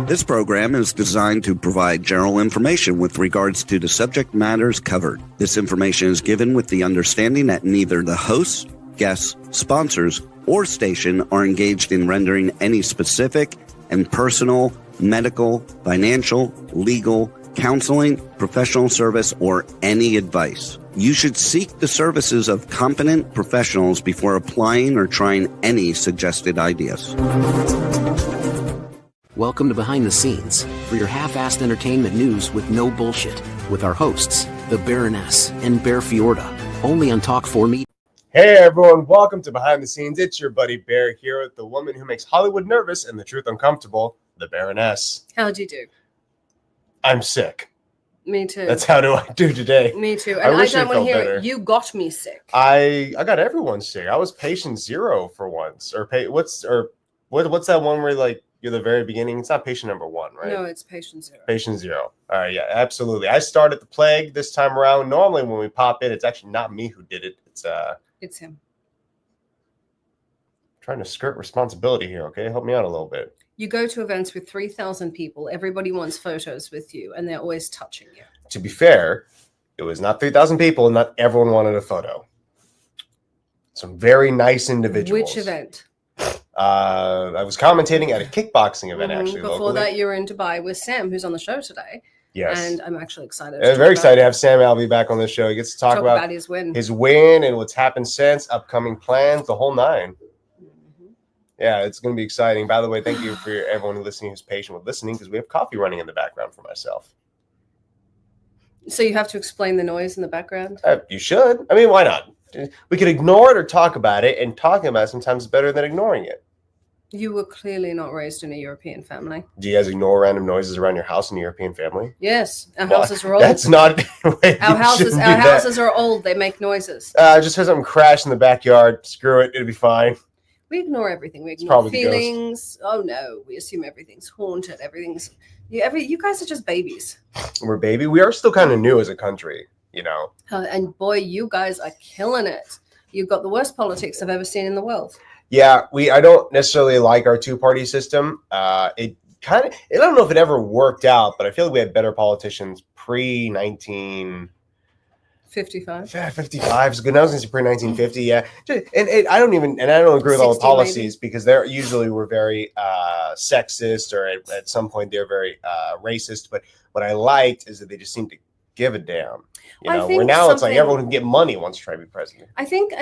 This program is designed to provide general information with regards to the subject matters covered. This information is given with the understanding that neither the hosts, guests, sponsors, or station are engaged in rendering any specific and personal, medical, financial, legal, counseling, professional service, or any advice. You should seek the services of competent professionals before applying or trying any suggested ideas. Welcome to Behind the Scenes, for your half-assed entertainment news with no bullshit, with our hosts, the Baroness and Bear Fiorda, only on Talk 4 Media. Hey everyone, welcome to Behind the Scenes. It's your buddy Bear here with the woman who makes Hollywood nervous and the truth uncomfortable, the Baroness. How'd you do? I'm sick. Me too. That's how do I do today. Me too. And I don't want to hear it. You got me sick. I got everyone sick. I was patient zero for once. What's that one where you're the very beginning? It's not patient number one, right? No, it's patient zero. Patient zero. All right, yeah, absolutely. I started the plague this time around. Normally when we pop in, it's actually not me who did it. It's him. Trying to skirt responsibility here, okay? Help me out a little bit. You go to events with 3,000 people. Everybody wants photos with you, and they're always touching you. To be fair, it was not 3,000 people, and not everyone wanted a photo. Some very nice individuals. Which event? I was commentating at a kickboxing event, actually. Before locally. that, you were in Dubai with Sam, who's on the show today. Yes. And I'm actually excited. I'm very excited to have Sam Alvey back on the show. He gets to talk about his win. His win and what's happened since, upcoming plans, the whole nine. Yeah, it's going to be exciting. By the way, thank you for everyone listening who's patient with listening, because we have coffee running in the background for myself. So you have to explain the noise in the background? You should. I mean, why not? We could ignore it or talk about it, and talking about it sometimes is better than ignoring it. You were clearly not raised in a European family. Do you guys ignore random noises around your house in a European family? Yes. Our houses are old. That's not our houses are old. They make noises. Just heard something crash in the backyard. Screw it. It'll be fine. We ignore everything. We ignore feelings. Oh no, we assume everything's haunted. Everything's you guys are just babies. We're baby. We are still kind of new as a country, you know. And boy, you guys are killing it. You've got the worst politics I've ever seen in the world. Yeah, I don't necessarily like our two-party system. I don't know if it ever worked out, but I feel like we had better politicians pre-1955. 55 is good. I was going to say pre-1950, yeah. And I don't agree with all the policies maybe. Because they usually were very sexist, or at some point they're very racist. But what I liked is that they just seemed to give a damn. You know, where now it's like everyone can get money wants to try to be president. I think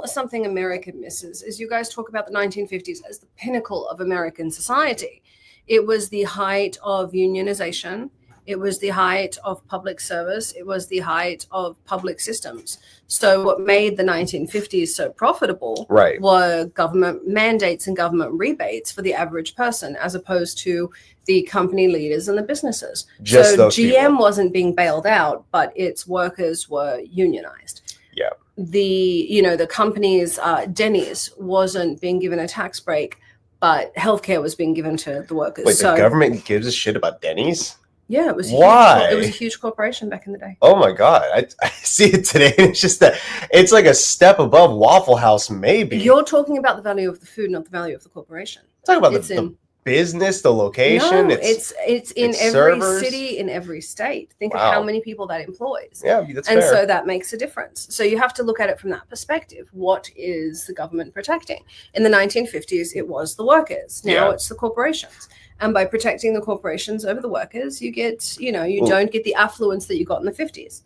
something America misses is you guys talk about the 1950s as the pinnacle of American society. It was the height of unionization. It was the height of public service. It was the height of public systems. So what made the 1950s so profitable were government mandates and government rebates for the average person, as opposed to the company leaders and the businesses. So GM wasn't being bailed out, but its workers were unionized. Yeah. The company's Denny's wasn't being given a tax break, but healthcare was being given to the workers. Wait, the government gives a shit about Denny's? Yeah, it was. Why? It was a huge corporation back in the day. Oh my God, I see it today. It's just that it's like a step above Waffle House. Maybe you're talking about the value of the food, not the value of the corporation. Talk about the business, the location. No, it's in every city, in every state. Think of how many people that employs. Yeah, that's fair. So that makes a difference. So you have to look at it from that perspective. What is the government protecting? In the 1950s, it was the workers. Now it's the corporations. And by protecting the corporations over the workers, you get, don't get the affluence that you got in the 50s.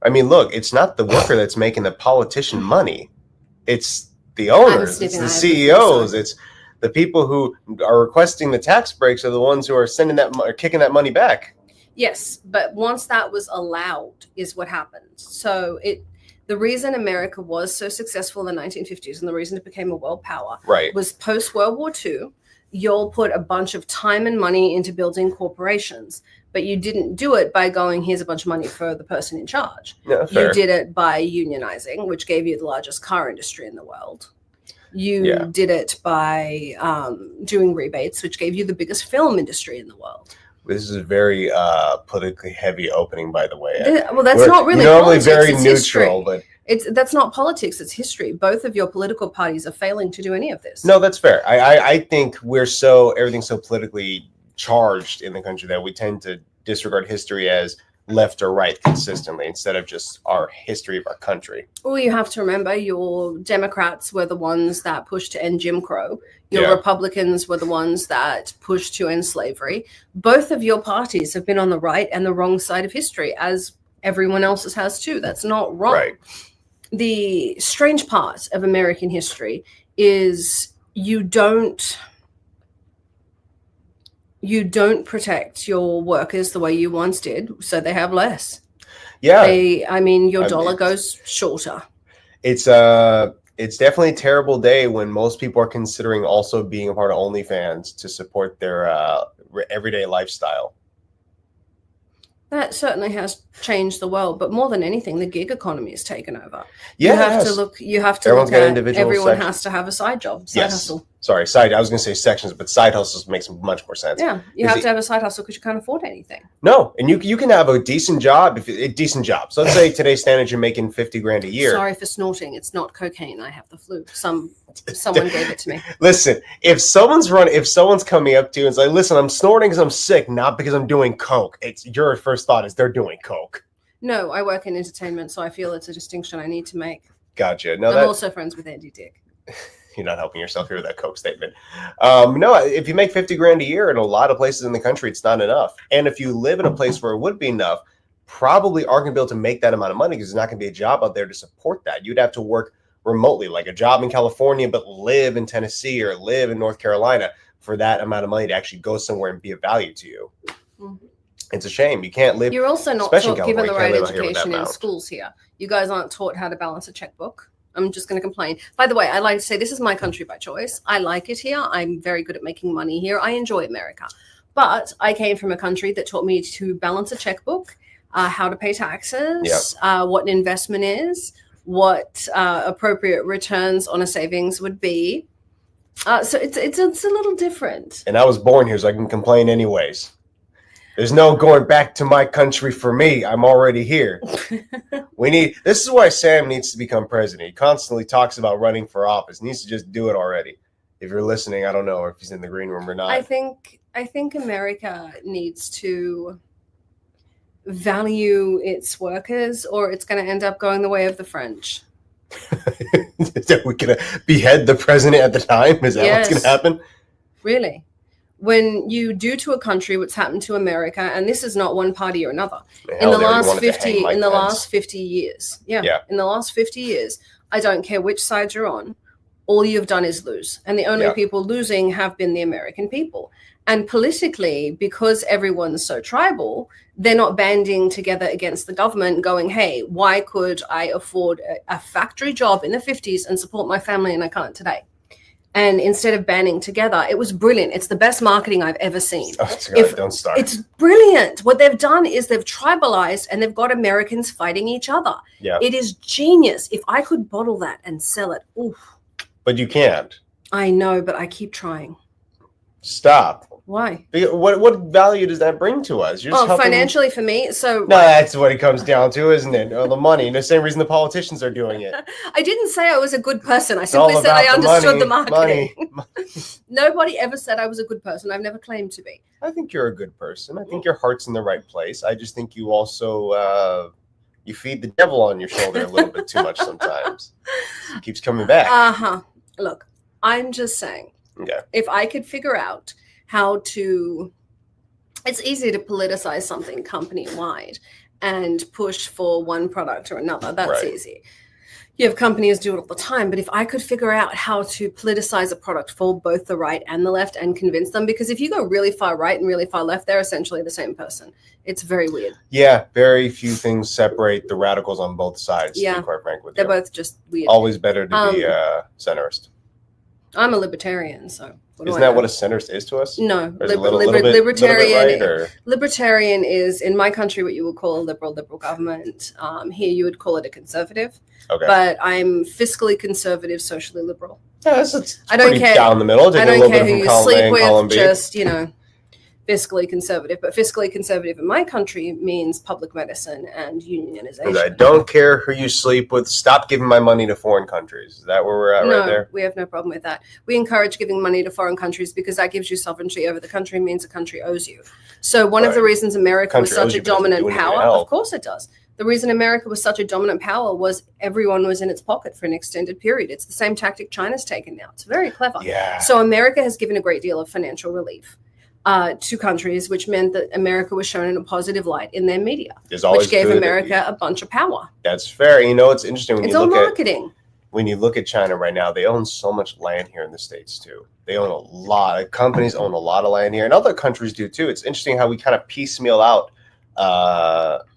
I mean, look, it's not the worker that's making the politician money. It's the owners, it's the CEOs, it's the people who are requesting the tax breaks are the ones who are kicking that money back. Yes, but once that was allowed is what happened. So the reason America was so successful in the 1950s and the reason it became a world power was post-World War II. You'll put a bunch of time and money into building corporations, but you didn't do it by going, here's a bunch of money for the person in charge. Yeah, fair. You did it by unionizing, which gave you the largest car industry in the world. You did it by doing rebates, which gave you the biggest film industry in the world. This is a very politically heavy opening, by the way. Well, that's not really normally politics, very it's neutral, history. but That's not politics, it's history. Both of your political parties are failing to do any of this. No, that's fair. I think everything's so politically charged in the country that we tend to disregard history as left or right consistently instead of just our history of our country. Well, you have to remember your Democrats were the ones that pushed to end Jim Crow. Your Republicans were the ones that pushed to end slavery. Both of your parties have been on the right and the wrong side of history, as everyone else's has too. That's not wrong. Right. The strange part of American history is you don't protect your workers the way you once did, so they have less. Yeah. Your dollar goes shorter. It's definitely a terrible day when most people are considering also being a part of OnlyFans to support their everyday lifestyle. That certainly has changed the world, but more than anything, the gig economy has taken over. Yeah, you have to Everyone's look got at individual everyone sections. has to have a side job, side hustle. Sorry, I was going to say sections, but side hustles makes much more sense. Yeah, you have to have a side hustle because you can't afford anything. No, and you can have a decent job So let's say today's standards you're making $50,000 a year. Sorry for snorting. It's not cocaine. I have the flu. Someone gave it to me. Listen, if someone's coming up to you and say, "Listen, I'm snorting because I'm sick, not because I'm doing coke," it's your first thought is they're doing coke. No, I work in entertainment, so I feel it's a distinction I need to make. Gotcha. No, I'm also friends with Andy Dick. You're not helping yourself here with that coke statement. No, if you make $50,000 a year in a lot of places in the country, it's not enough. And if you live in a place where it would be enough, probably aren't going to be able to make that amount of money because there's not going to be a job out there to support that. You'd have to work remotely, like a job in California, but live in Tennessee or live in North Carolina for that amount of money to actually go somewhere and be of value to you. Mm-hmm. It's a shame. You can't live. You're also not given the right education in schools here. You guys aren't taught how to balance a checkbook. I'm just going to complain. By the way, I like to say this is my country by choice. I like it here. I'm very good at making money here. I enjoy America. But I came from a country that taught me to balance a checkbook, how to pay taxes, what an investment is, what appropriate returns on a savings would be. So it's a little different. And I was born here, so I can complain anyways. There's no going back to my country for me. I'm already here. This is why Sam needs to become president. He constantly talks about running for office. He needs to just do it already. If you're listening, I don't know if he's in the green room or not. I think America needs to value its workers, or it's going to end up going the way of the French. That we're going to behead the president at the time? Is that what's going to happen? Really? When you do to a country what's happened to America, and this is not one party or another, in the last 50 years, in the last 50 years, I don't care which side you're on, all you've done is lose. And the only people losing have been the American people. And politically, because everyone's so tribal, they're not banding together against the government going, hey, why could I afford a factory job in the 50s and support my family and I can't today? And instead of banding together, it was brilliant. It's the best marketing I've ever seen. Oh, don't start. It's brilliant. What they've done is they've tribalized and they've got Americans fighting each other. Yeah. It is genius. If I could bottle that and sell it, oof. But you can't. I know, but I keep trying. Stop. Why? What value does that bring to us? You're just financially for me. So no, that's what it comes down to, isn't it? Or the money. The same reason the politicians are doing it. I didn't say I was a good person. I simply said I understood the marketing. Nobody ever said I was a good person. I've never claimed to be. I think you're a good person. I think your heart's in the right place. I just think you also you feed the devil on your shoulder a little bit too much sometimes. It keeps coming back. Look, I'm just saying. Okay. If I could figure out how to, it's easy to politicize something company-wide and push for one product or another. That's easy. You have companies do it all the time, but if I could figure out how to politicize a product for both the right and the left and convince them, because if you go really far right and really far left, they're essentially the same person. It's very weird. Yeah, very few things separate the radicals on both sides, to be quite frank with you. They're both just weird. Always better to be centrist. I'm a libertarian, so. Isn't that what a centrist is to us? No, libertarian. Libertarian is in my country what you would call a liberal government. Here you would call it a conservative. Okay. But I'm fiscally conservative, socially liberal. Yeah, it's I don't care. Down the middle. I don't care who you sleep with. Just fiscally conservative. But fiscally conservative in my country means public medicine and unionization. I don't care who you sleep with. Stop giving my money to foreign countries. Is that where we're at right there? We have no problem with that. We encourage giving money to foreign countries because that gives you sovereignty over the country, means a country owes you. So one of the reasons America was such a dominant power, of course it does. The reason America was such a dominant power was everyone was in its pocket for an extended period. It's the same tactic China's taken now. It's very clever. Yeah. So America has given a great deal of financial relief to countries, which meant that America was shown in a positive light in their media, which gave America a bunch of power. That's fair. You know, it's interesting when it's you all look marketing. When you look at China right now, they own so much land here in the States too. They own a lot of companies, own a lot of land here, and other countries do too. It's interesting how we kind of piecemeal out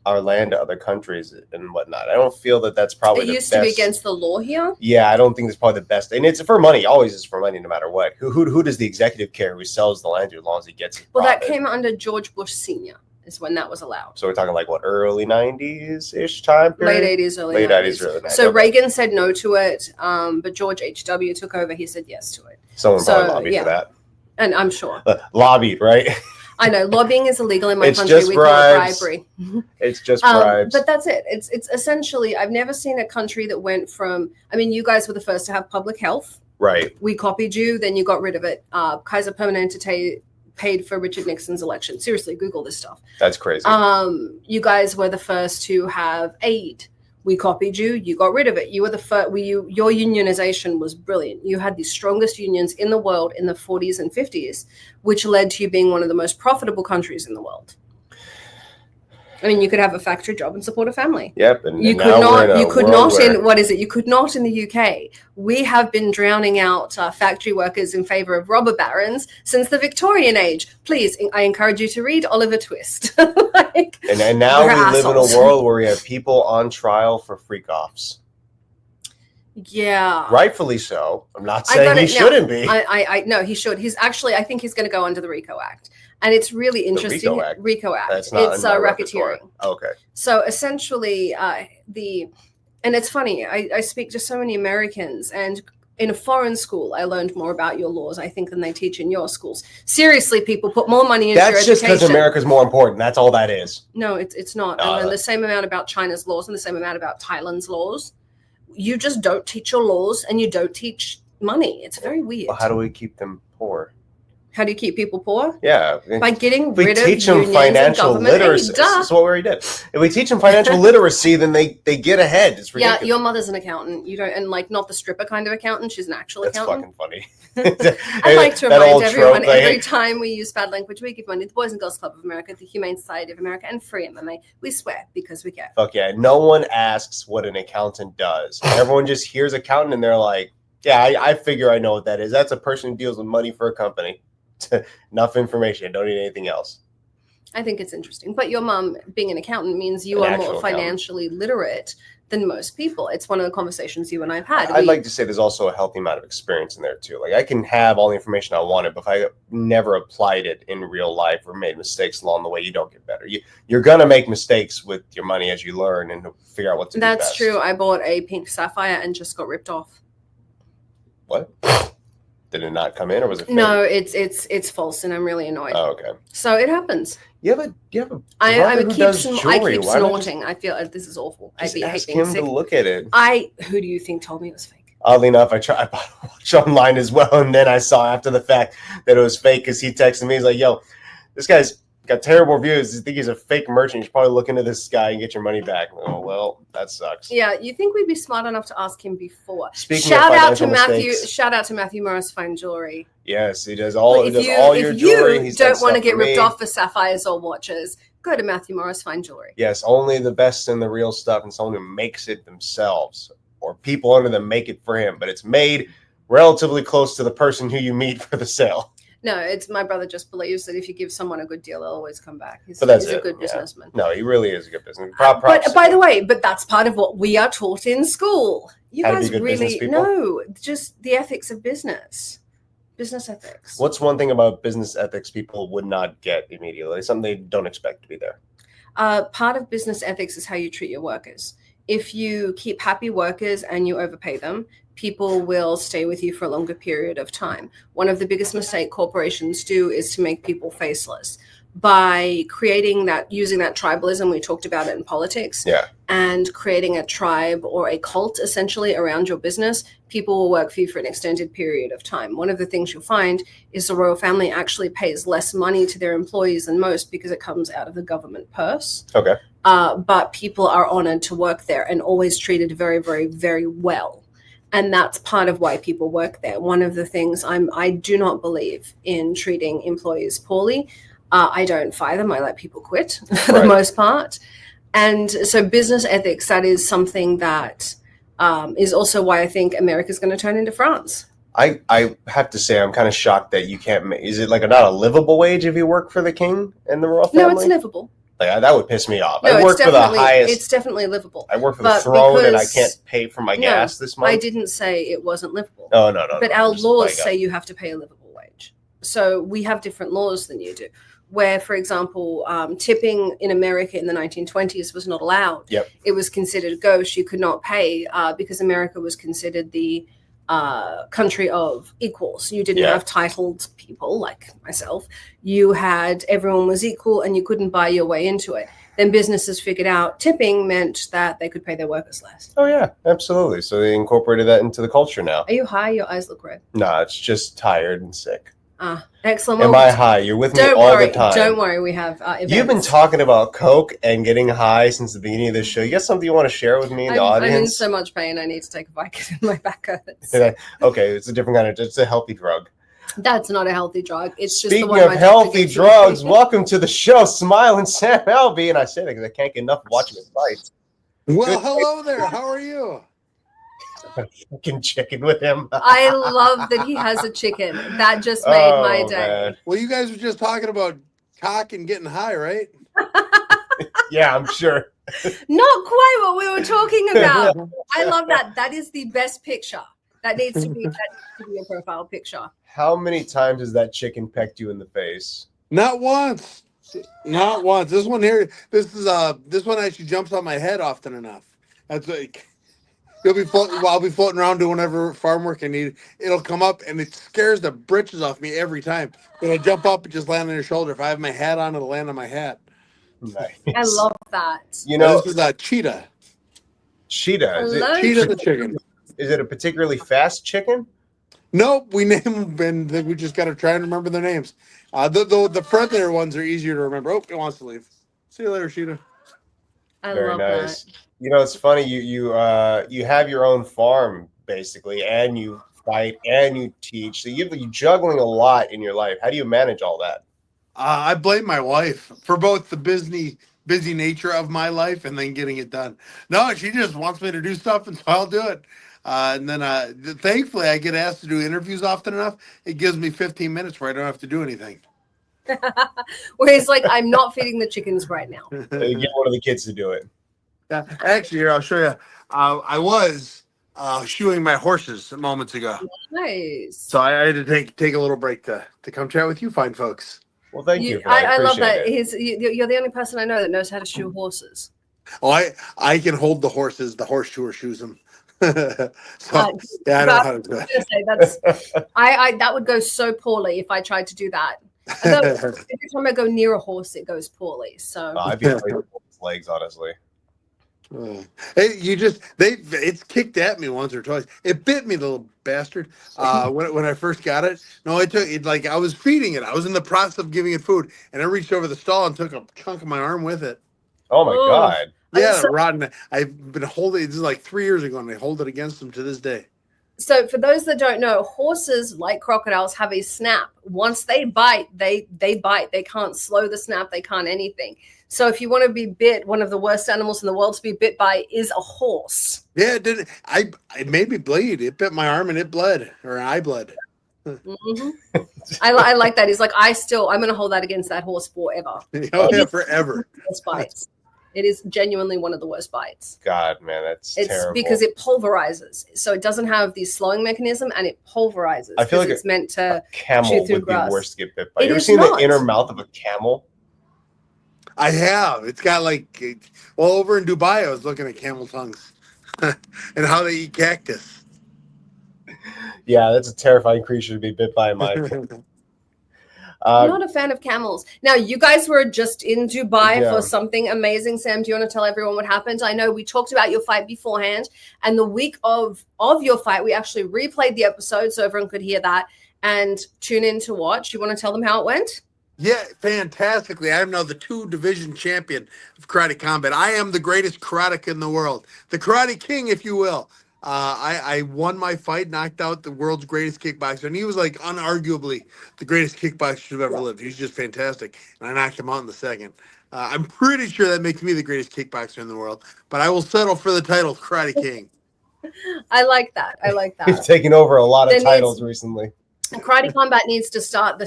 our land to other countries and whatnot. I don't feel that that's probably it used to be against the law here. Yeah, I don't think it's probably the best, and it's for money. Always is for money, no matter what. Who does the executive care who sells the land to as long as he gets it? Well, that came under George Bush Sr. is when that was allowed. So we're talking like what, early 90s ish time period? Late 80s, early 90s. Early 90s. So Reagan said no to it, but George H.W. took over. He said yes to it. Someone probably lobbied for that. And I'm sure. Lobbied, right? I know. Lobbying is illegal in my country. Just we bribes. call it bribery. It's just bribes. But that's it. It's essentially, I've never seen a country that went from, I mean, you guys were the first to have public health. Right. We copied you, then you got rid of it. Kaiser Permanente paid for Richard Nixon's election. Seriously, Google this stuff. That's crazy. You guys were the first to have aid. We copied you. You got rid of it. You were the first. Your unionization was brilliant. You had the strongest unions in the world in the 40s and 50s, which led to you being one of the most profitable countries in the world. I mean, you could have a factory job and support a family. Yep. And you could not. You could not in what is it? You could not in the UK. We have been drowning out factory workers in favor of robber barons since the Victorian age. Please, I encourage you to read Oliver Twist. and now we live in a world where we have people on trial for freak-offs. Yeah. Rightfully so. I'm not saying he shouldn't be. No, he should. He's actually, I think he's going to go under the RICO Act. And it's really interesting. RICO Act. That's not it's racketeering. Okay. So essentially, and it's funny, I speak to so many Americans, and in a foreign school, I learned more about your laws, I think, than they teach in your schools. Seriously, people, put more money into your education. That's just because America's more important. That's all that is. No, it's not. I learned the same amount about China's laws and the same amount about Thailand's laws. You just don't teach your laws, and you don't teach money. It's very weird. Well, how do we keep them poor? How do you keep people poor? Yeah. By getting rid of unions and government. We teach them financial literacy. That's what we already did. If we teach them financial literacy, then they get ahead. It's ridiculous. Yeah, your mother's an accountant. You don't, and like not the stripper kind of accountant. She's an actual accountant. That's fucking funny. I'd like to remind everyone, every time we use bad language, we give money to the Boys and Girls Club of America, the Humane Society of America, and Free MMA. We swear because we care. Fuck yeah. No one asks what an accountant does. Everyone just hears accountant and they're like, yeah, I figure I know what that is. That's a person who deals with money for a company. Enough information. I don't need anything else. I think it's interesting. But your mom, being an accountant, means you are more financially literate than most people. It's one of the conversations you and I have had. I'd like to say there's also a healthy amount of experience in there too. Like I can have all the information I wanted, but if I never applied it in real life or made mistakes along the way, you don't get better. You're going to make mistakes with your money as you learn and figure out what to do best. That's true. I bought a pink sapphire and just got ripped off. What? Did it not come in, or was it fake? No, it's false, and I'm really annoyed. Oh, okay. So it happens. You have a I keep snorting. I feel this is awful. Just ask him to look at it. Who do you think told me it was fake? Oddly enough, I bought a watch online as well, and then I saw after the fact that it was fake because he texted me. He's like, "Yo, this guy's got terrible reviews. I think he's a fake merchant. You should probably look into this guy and get your money back." Oh, well, that sucks. Yeah, you think we'd be smart enough to ask him before? Shout out to Matthew Morris Fine Jewelry. Yes, he does all your jewelry. If you don't want to get ripped off for sapphires or watches, go to Matthew Morris Fine Jewelry. Yes, only the best and the real stuff, and someone who makes it themselves, or people under them make it for him, but it's made relatively close to the person who you meet for the sale. No, it's my brother just believes that if you give someone a good deal, they'll always come back. He's a good businessman. No, he really is a good businessman. But by the way, that's part of what we are taught in school. You guys really know just the ethics of business ethics. What's one thing about business ethics people would not get immediately? Something they don't expect to be there. Part of business ethics is how you treat your workers. If you keep happy workers and you overpay them, people will stay with you for a longer period of time. One of the biggest mistakes corporations do is to make people faceless by using that tribalism. We talked about it in politics. Yeah. And creating a tribe or a cult essentially around your business. People will work for you for an extended period of time. One of the things you'll find is the royal family actually pays less money to their employees than most because it comes out of the government purse. Okay. But people are honored to work there and always treated very, very, very well. And that's part of why people work there. One of the things I do not believe in treating employees poorly. I don't fire them. I let people quit for the most part. And so business ethics, that is something that is also why I think America's going to turn into France. I have to say, I'm kind of shocked that you can't. Is it like not a livable wage if you work for the king and the royal family? No, it's livable. Like, that would piss me off. No, I work for the highest. It's definitely livable. I work for the throne, and I can't pay for my gas this month. I didn't say it wasn't livable. No. But our laws say you have to pay a livable wage. So we have different laws than you do. Where, for example, tipping in America in the 1920s was not allowed. Yep. It was considered gauche. You could not pay because America was considered the country of equals. You didn't have titled people like myself. Everyone was equal and you couldn't buy your way into it. Then businesses figured out tipping meant that they could pay their workers less. Oh, yeah, absolutely. So they incorporated that into the culture now. Are you high? Your eyes look red. Nah, it's just tired and sick. Excellent. Am I high? You're with me all the time. Don't worry. We have events. You've been talking about Coke and getting high since the beginning of this show. You got something you want to share with me and the audience? I'm in so much pain. I need to take a Vicodin. My back hurts. Okay, it's a different kind of. It's a healthy drug. That's not a healthy drug. It's just Speaking the one of healthy drugs, welcome to the show, Smile and Sam Alvey. And I say that because I can't get enough of watching his fights. Well, hello there. How are you? Fucking chicken with him. I love that he has a chicken. That just made my day. Man. Well, you guys were just talking about cock and getting high, right? Yeah, I'm sure. Not quite what we were talking about. I love that. That is the best picture. That needs to be a profile picture. How many times has that chicken pecked you in the face? Not once. Not once. This one here, this one actually jumps on my head often enough. That's like I'll be floating around doing whatever farm work I need. It'll come up and it scares the britches off me every time. It'll jump up and just land on your shoulder. If I have my hat on, it'll land on my hat. Nice. I love that. You know, this is a cheetah. Cheetah. Cheetah the chicken. Is it a particularly fast chicken? Nope, we name them, and we just got to try and remember their names. The friendlier ones are easier to remember. Oh, it wants to leave. See you later, Cheetah. Very love nice. That. You know, it's funny. You have your own farm basically, and you fight and you teach. So you're juggling a lot in your life. How do you manage all that? I blame my wife for both the busy nature of my life and then getting it done. No, she just wants me to do stuff, and so I'll do it. And then thankfully, I get asked to do interviews often enough. It gives me 15 minutes where I don't have to do anything. Whereas, like, I'm not feeding the chickens right now. Get one of the kids to do it. Yeah, actually, here, I'll show you. I was shoeing my horses moments ago. Nice. So I had to take a little break to come chat with you fine folks. Well, thank you. I love that. You're the only person I know that knows how to shoe horses. Oh, I can hold the horses. The horse shoer shoes them. So, yeah, I know how to do it. That would go so poorly if I tried to do that. Every time I go near a horse, it goes poorly. So I'd be afraid of his legs, honestly. Hey, it's kicked at me once or twice. It bit me, the little bastard. When I first got it. No, it took it like I was feeding it. I was in the process of giving it food, and I reached over the stall and took a chunk of my arm with it. Oh my God. Yeah, rotten. I've been holding it. This is like 3 years ago, and I hold it against them to this day. So for those that don't know, horses, like crocodiles, have a snap. Once they bite, they bite. They can't slow the snap. They can't anything. So if you want to be bit, one of the worst animals in the world to be bit by is a horse. Yeah, it did. It made me bleed. It bit my arm and it bled, or I bled. Mm-hmm. I like that. He's like, I'm going to hold that against that horse forever. Oh, yeah, forever. Bites. It is genuinely one of the worst bites. God, man, it's terrible. Because it pulverizes. So it doesn't have the slowing mechanism, and it pulverizes. I feel like it's meant to a camel would grass. be worse to get bit by. You ever seen the inner mouth of a camel? I have. It's got over in Dubai, I was looking at camel tongues and how they eat cactus. Yeah, that's a terrifying creature to be bit by, in my opinion. I'm not a fan of camels. Now, you guys were just in Dubai Yeah. for something amazing. Sam, do you want to tell everyone what happened? I know we talked about your fight beforehand, and the week of your fight, we actually replayed the episode so everyone could hear that and tune in to watch. You want to tell them how it went? Yeah, fantastically. I am now the 2 division champion of karate combat. I am the greatest karateka in the world, the karate king, if you will. I won my fight, knocked out the world's greatest kickboxer, and he was like unarguably the greatest kickboxer who've ever lived. He's just fantastic, and I knocked him out in the second. I'm pretty sure that makes me the greatest kickboxer in the world, but I will settle for the title of karate king. I like that. I like that. You've taken over a lot of titles recently. Karate Combat needs to start the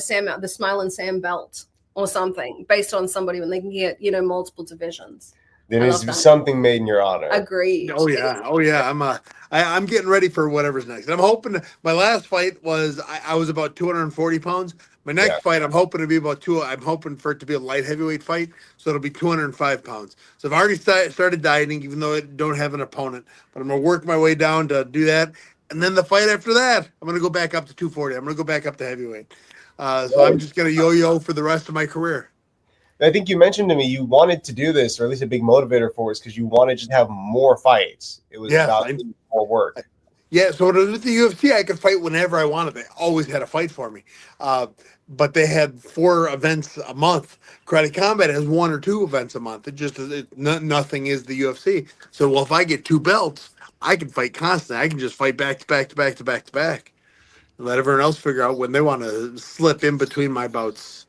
Smile and Sam belt or something based on somebody when they can get, multiple divisions. There needs to be something made in your honor. Agreed. Oh yeah. I'm getting ready for whatever's next. I'm hoping my last fight was I was about 240 pounds. My next fight, I'm hoping to be I'm hoping for it to be a light heavyweight fight, so it'll be 205 pounds. So I've already started dieting, even though I don't have an opponent. But I'm gonna work my way down to do that, and then the fight after that, I'm gonna go back up to 240. I'm gonna go back up to heavyweight. So I'm just gonna yo-yo for the rest of my career. I think you mentioned to me you wanted to do this, or at least a big motivator for us, because you wanted to have more fights. It was about more work. Yeah, so with the UFC, I could fight whenever I wanted. They always had a fight for me. But they had 4 events a month. Karate Combat has 1 or 2 events a month. Nothing is the UFC. So, well, if I get 2 belts, I can fight constantly. I can just fight back to back to back to back to back. And let everyone else figure out when they want to slip in between my bouts.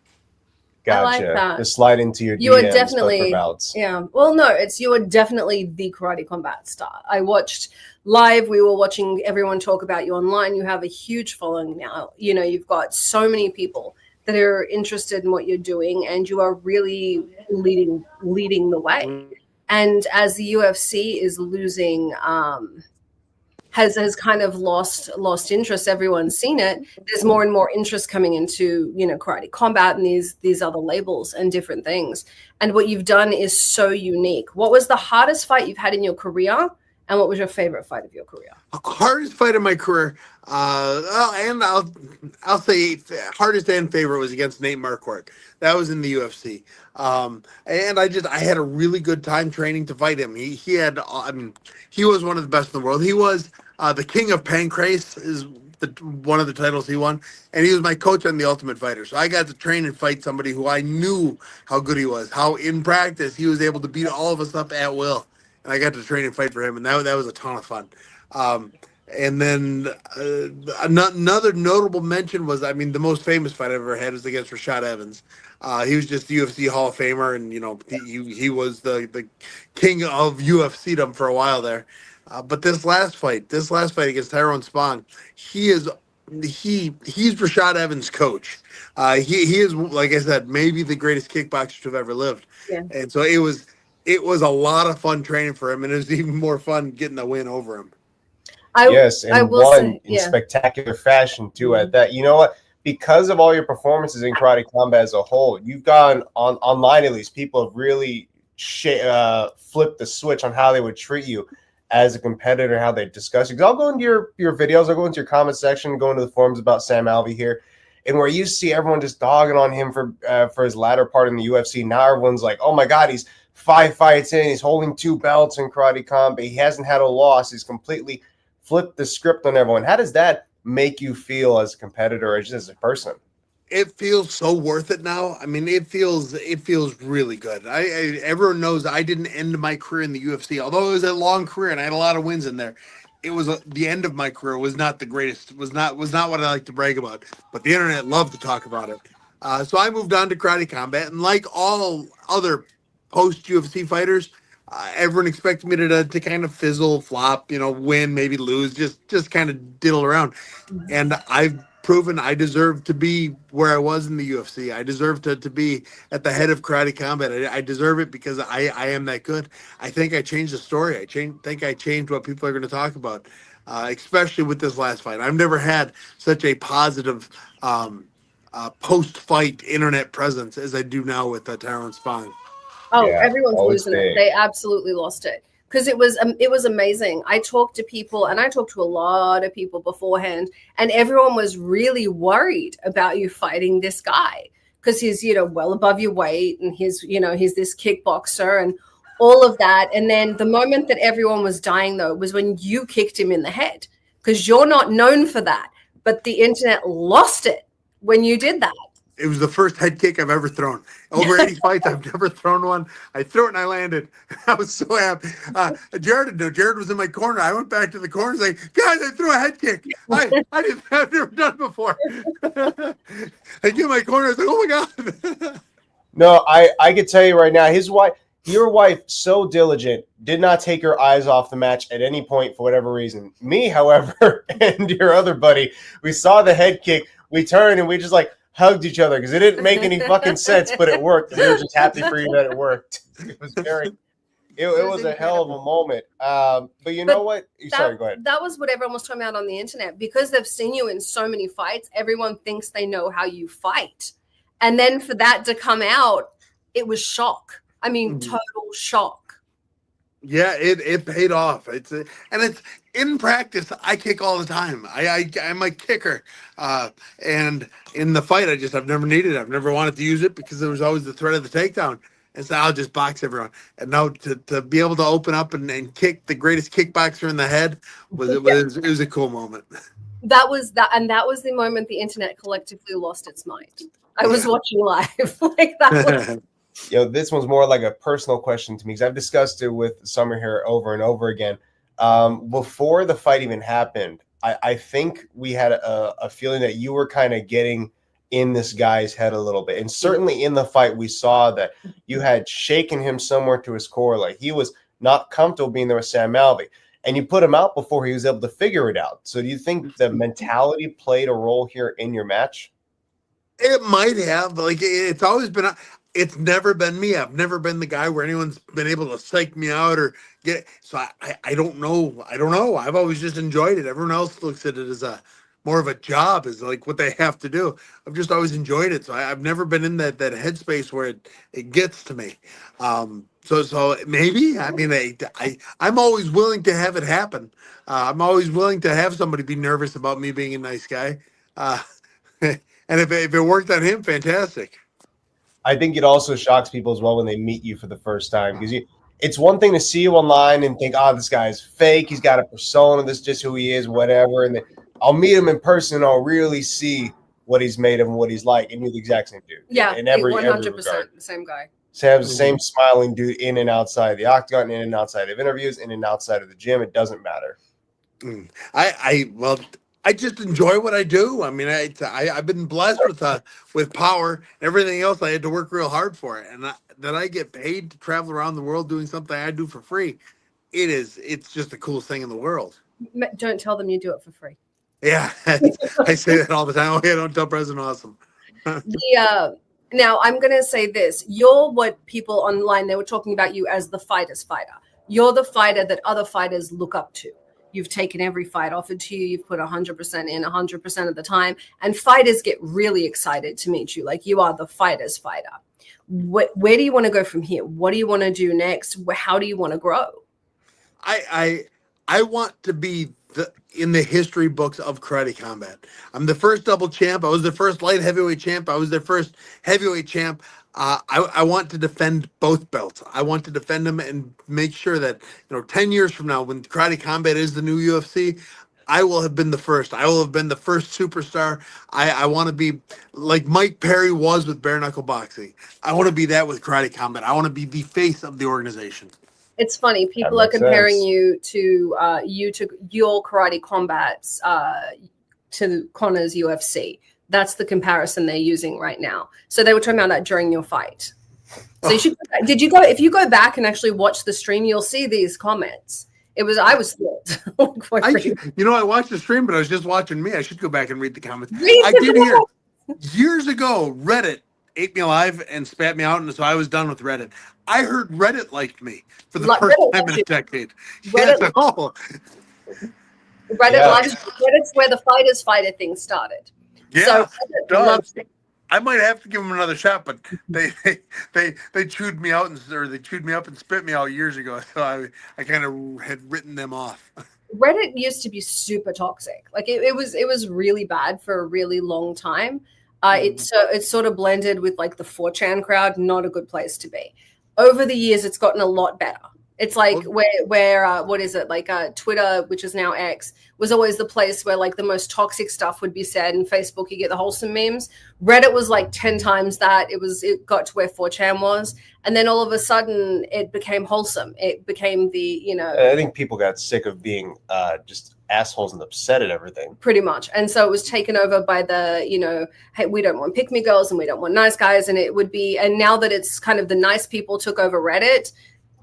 Gotcha. I like that. Just slide into your you DMs, are definitely for bouts. Yeah. Well, no, you are definitely the Karate Combat star. I watched live. We were watching everyone talk about you online. You have a huge following now. You've got so many people that are interested in what you're doing, and you are really leading the way. And as the UFC is losing, has kind of lost interest. Everyone's seen it. There's more and more interest coming into Karate Combat and these other labels and different things. And what you've done is so unique. What was the hardest fight you've had in your career, and what was your favorite fight of your career? Hardest fight of my career, and I'll say hardest and favorite was against Nate Marquardt. That was in the UFC. And I had a really good time training to fight him. He was one of the best in the world. He was the King of Pancrase is one of the titles he won, and he was my coach on The Ultimate Fighter. So I got to train and fight somebody who I knew how good he was, how in practice he was able to beat all of us up at will, and I got to train and fight for him, and that was a ton of fun. And then another notable mention was, the most famous fight I've ever had was against Rashad Evans. He was just the UFC Hall of Famer, and he was the king of UFCdom for a while there. But this last fight against Tyrone Spong, he's Rashad Evans' coach. He is, like I said, maybe the greatest kickboxer to have ever lived. Yeah. And so it was a lot of fun training for him, and it was even more fun getting the win over him. In spectacular fashion too. At that, you know what? Because of all your performances in Karate Combat as a whole, you've gone online. At least people have really flipped the switch on how they would treat you as a competitor, how they discuss you. Because I'll go into your videos, I'll go into your comment section, go into the forums about Sam Alvey here, and where you see everyone just dogging on him for his latter part in the UFC. Now everyone's like, oh my God, he's 5 fights in, he's holding 2 belts in Karate Combat, he hasn't had a loss, he's completely flipped the script on everyone. How does that make you feel as a competitor or just as a person? It feels so worth it now. It feels really good. Everyone knows I didn't end my career in the UFC, although it was a long career and I had a lot of wins in there. It was the end of my career was not the greatest. Was not what I like to brag about. But the internet loved to talk about it. So I moved on to Karate Combat, and like all other post UFC fighters, everyone expected me to kind of fizzle, flop, win, maybe lose, just kind of diddle around. And I've proven I deserve to be where I was in the UFC. I deserve to be at the head of Karate Combat. I deserve it because I am that good. I think I changed the story. I think I changed what people are going to talk about, especially with this last fight. I've never had such a positive post-fight internet presence as I do now with Tyrone Spong. Oh, yeah, everyone's losing it. They absolutely lost it. because it was amazing. I talked to people, and I talked to a lot of people beforehand, and everyone was really worried about you fighting this guy because he's, well above your weight, and he's this kickboxer and all of that. And then the moment that everyone was dying, though, was when you kicked him in the head, because you're not known for that, but the internet lost it when you did that. It was the first head kick I've ever thrown. Over 80 fights, I've never thrown one. I threw it and I landed. I was so happy. Jared was in my corner. I went back to the corner and was like, guys, I threw a head kick. I've never done it before. I get in my corner. I was like, oh my God. No, I could tell you right now, your wife, so diligent, did not take her eyes off the match at any point for whatever reason. Me, however, and your other buddy, we saw the head kick. We turned and we just hugged each other because it didn't make any fucking sense, but it worked. We were just happy for you that it worked. It was it was a hell of a moment. But you know what? Sorry, go ahead. That was what everyone was talking about on the internet, because they've seen you in so many fights. Everyone thinks they know how you fight. And then for that to come out, it was shock. I mean, total shock. Yeah, it paid off. It's in practice. I kick all the time. I'm a kicker, and in the fight, I've never needed it. I've never wanted to use it because there was always the threat of the takedown. And so I'll just box everyone. And now to be able to open up and kick the greatest kickboxer in the head it was a cool moment. That was the moment the internet collectively lost its mind. I was watching live that. This one's more like a personal question to me because I've discussed it with Summer here over and over again. Before the fight even happened, I think we had a feeling that you were kind of getting in this guy's head a little bit. And certainly in the fight, we saw that you had shaken him somewhere to his core. Like he was not comfortable being there with Sam Alvey. And you put him out before he was able to figure it out. So do you think the mentality played a role here in your match? It might have. It's always been... It's never been me. I've never been the guy where anyone's been able to psych me out or get it. So I don't know. I don't know. I've always just enjoyed it. Everyone else looks at it as more of a job, as what they have to do. I've just always enjoyed it. So I've never been in that headspace where it gets to me. So maybe, I mean, I'm always willing to have it happen. I'm always willing to have somebody be nervous about me being a nice guy. And if it worked on him, fantastic. I think it also shocks people as well when they meet you for the first time, because it's one thing to see you online and think, oh, this guy's fake. He's got a persona. This is just who he is, whatever. And then I'll meet him in person and I'll really see what he's made of and what he's like. And you're the exact same dude. Yeah, in every 100% regard. The same guy. Sam's the same smiling dude in and outside the octagon, in and outside of interviews, in and outside of the gym. It doesn't matter. I just enjoy what I do. I mean, I've been blessed with power and everything else. I had to work real hard for it, and that I get paid to travel around the world doing something I do for free. It's just the coolest thing in the world. Don't tell them you do it for free. Yeah, I say that all the time. Oh yeah, don't tell President Awesome. Now I'm gonna say this: you're what people online, they were talking about you as the fighter's fighter. You're the fighter that other fighters look up to. You've taken every fight offered to you. You've put 100% in 100% of the time. And fighters get really excited to meet you. Like, you are the fighter's fighter. Where do you want to go from here? What do you want to do next? How do you want to grow? I want to be in the history books of karate combat. I'm the first double champ. I was the first light heavyweight champ. I was the first heavyweight champ. I want to defend both belts. I want to defend them and make sure that 10 years from now, when karate combat is the new UFC, I will have been the first. I will have been the first superstar. I want to be like Mike Perry was with bare knuckle boxing. I want to be that with karate combat. I want to be the face of the organization. It's funny. People are comparing you to your karate combats to Conor's UFC. That's the comparison they're using right now. So they were talking about that during your fight. So you should. If you go back and actually watch the stream, you'll see these comments. I was thrilled. I watched the stream, but I was just watching me. I should go back and read the comments. I did hear years ago, Reddit ate me alive and spat me out, and so I was done with Reddit. I heard Reddit liked me for the first time in a decade. Reddit's where the fighters fighter thing started. Yeah, so Reddit loves it. I might have to give them another shot, but they chewed me out or they chewed me up and spit me out years ago. So I kind of had written them off. Reddit used to be super toxic. Like it was really bad for a really long time. It's sort of blended with like the 4chan crowd. Not a good place to be. Over the years, it's gotten a lot better. It's like where what is it, like Twitter, which is now X, was always the place where like the most toxic stuff would be said, and Facebook you get the wholesome memes. Reddit was like 10 times that. It got to where 4chan was, and then all of a sudden it became wholesome. It became I think people got sick of being just assholes and upset at everything. Pretty much. And so it was taken over by the, hey, we don't want pick me girls and we don't want nice guys, and it would be, and now that it's kind of the nice people took over Reddit,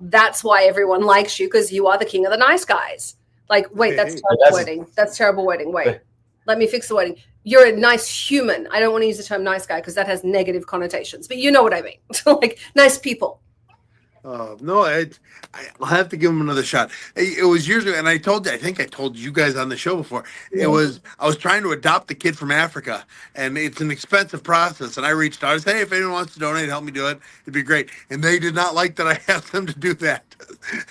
that's why everyone likes you, because you are the king of the nice guys. Like, wait, that's terrible wording. That's terrible wording. Wait, let me fix the wording. You're a nice human. I don't want to use the term nice guy because that has negative connotations, but you know what I mean. Like, nice people. No, I'll have to give him another shot. It was years ago, and I think I told you guys on the show before. I was trying to adopt a kid from Africa, and it's an expensive process. And I reached out. I said, hey, if anyone wants to donate, help me do it. It'd be great. And they did not like that I asked them to do that.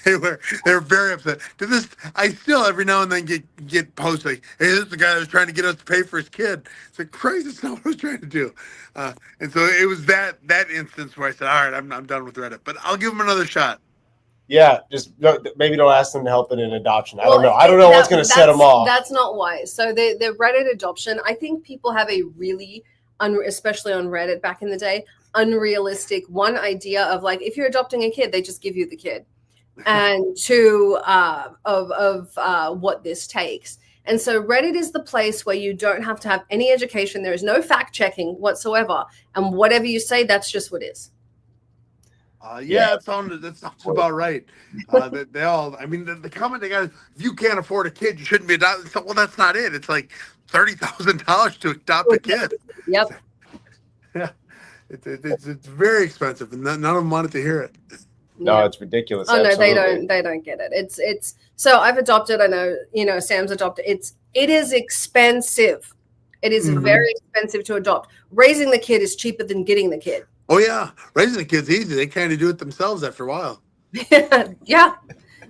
they were very upset. To this, I still every now and then get posts like, hey, this is the guy that was trying to get us to pay for his kid. It's like, Christ, that's not what I was trying to do. And so it was that instance where I said, all right, I'm done with Reddit, but I'll give him another shot. Yeah, just maybe don't ask them to help in an adoption. I don't know. I don't know what's going to set them off. That's not wise. So the Reddit adoption, I think people have a really, especially on Reddit back in the day, unrealistic one idea of like, if you're adopting a kid, they just give you the kid, and two of what this takes. And so Reddit is the place where you don't have to have any education. There is no fact checking whatsoever, and whatever you say, that's just what is. That sounds about right. They all, I mean, the comment they got is, if you can't afford a kid, you shouldn't be adopted. So, well, that's not it. It's like $30,000 to adopt a kid. Yep. Yeah, it's very expensive, and none of them wanted to hear it. No, it's ridiculous. Oh no, they don't get it. It's so I've adopted. I know, Sam's adopted. It is expensive. It is very expensive to adopt. Raising the kid is cheaper than getting the kid. Oh yeah, raising a kid's easy. They kind of do it themselves after a while. Yeah,